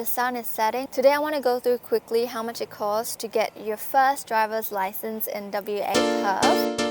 The sun is setting. Today I want to go through quickly how much it costs to get your first driver's license in WA Perth.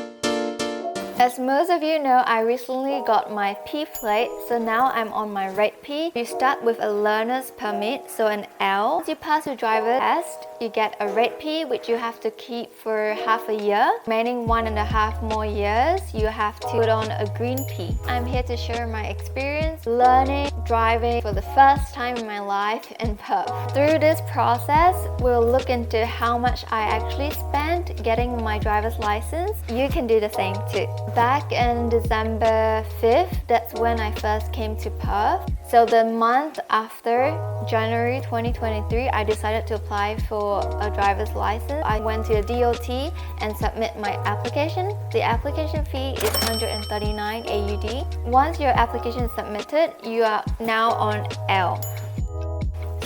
As most of you know, I recently got my P plate, so now I'm on my red P. You start with a learner's permit, so an L. Once you pass your driver test, you get a red P, which you have to keep for half a year. Remaining 1.5 more years, you have to put on a green P. I'm here to share my experience learning driving for the first time in my life in Perth. Through this process, we'll look into how much I actually spent getting my driver's license. You can do the same too. Back in December 5th, that's when I first came to Perth. So the month after, January 2023, I decided to apply for a driver's license. I went to the DOT and submit my application. The application fee is 139 AUD. Once your application is submitted, you are now on L.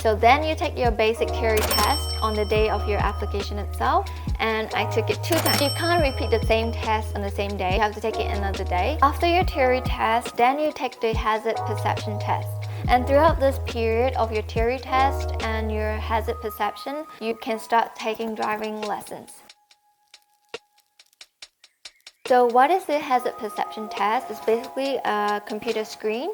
So then you take your basic theory test on the day of your application itself, and I took it 2 times. You can't repeat the same test on the same day, you have to take it another day. After your theory test, then you take the hazard perception test. And throughout this period of your theory test and your hazard perception, you can start taking driving lessons. So what is the hazard perception test? It's basically a computer screen,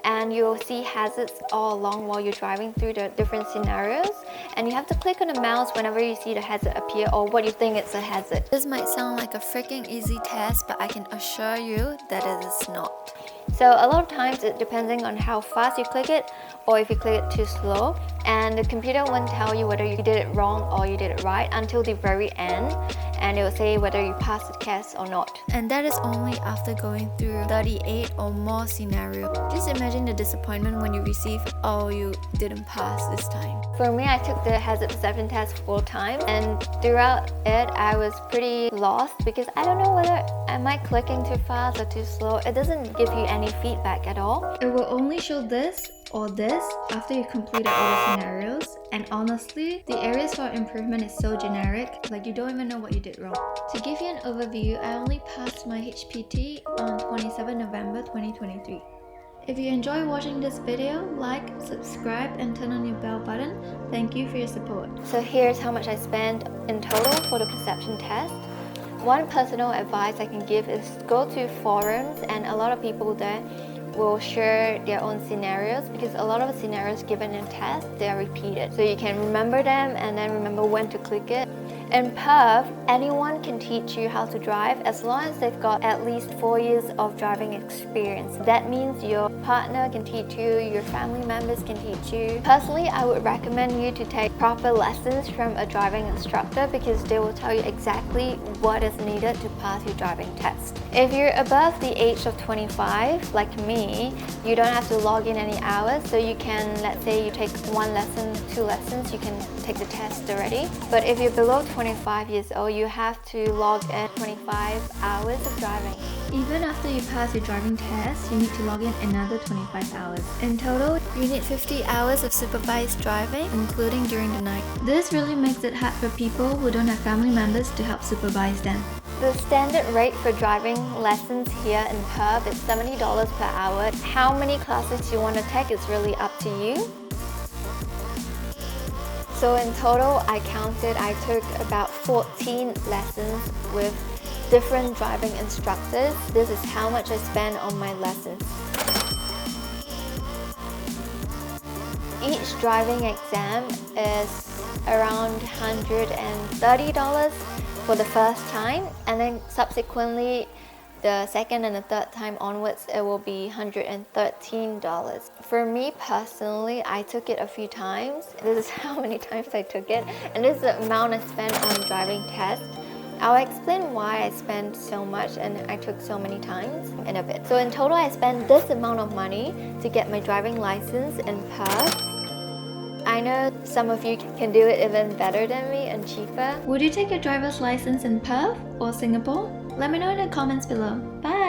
and you'll see hazards all along while you're driving through the different scenarios, and you have to click on the mouse whenever you see the hazard appear or what you think it's a hazard. This might sound like a freaking easy test, but I can assure you that it is not. So a lot of times it depending on how fast you click it or if you click it too slow, and the computer won't tell you whether you did it wrong or you did it right until the very end, and it will say whether you passed the test or not. And that is only after going through 38 or more scenarios. Just imagine the disappointment when you receive, oh, you didn't pass this time. For me, I took the hazard perception test 4 times, and throughout it I was pretty lost because I don't know whether am I clicking too fast or too slow. It doesn't give you any feedback at all. It will only show this or this after you completed all the scenarios, and honestly, the areas for improvement is so generic, like you don't even know what you did wrong. To give you an overview, I only passed my HPT on 27 November 2023. If you enjoy watching this video, like, subscribe and turn on your bell button. Thank you for your support. So here's how much I spent in total for the perception test. One personal advice I can give is go to forums, and a lot of people there will share their own scenarios, because a lot of the scenarios given in tests, they are repeated. So you can remember them and then remember when to click it. In Perth, anyone can teach you how to drive as long as they've got at least 4 years of driving experience. That means your partner can teach you, your family members can teach you. Personally, I would recommend you to take proper lessons from a driving instructor, because they will tell you exactly what is needed to pass your driving test. If you're above the age of 25, like me, you don't have to log in any hours, so you can, let's say you take 1 lesson, 2 lessons, you can take the test already. But if you're below 25 years old, you have to log in 25 hours of driving. Even after you pass your driving test, you need to log in another 25 hours. In total, you need 50 hours of supervised driving, including during the night. This really makes it hard for people who don't have family members to help supervise them. The standard rate for driving lessons here in Perth is $70 per hour. How many classes you want to take is really up to you. So in total, I counted, I took about 14 lessons with different driving instructors. This is how much I spent on my lessons. Each driving exam is around $130 for the first time, and then subsequently the second and the third time onwards, it will be $113. For me personally, I took it a few times. This is how many times I took it, and this is the amount I spent on driving tests. I'll explain why I spent so much and I took so many times in a bit. So in total, I spent this amount of money to get my driving license in Perth. I know some of you can do it even better than me and cheaper. Would you take your driver's license in Perth or Singapore? Let me know in the comments below. Bye!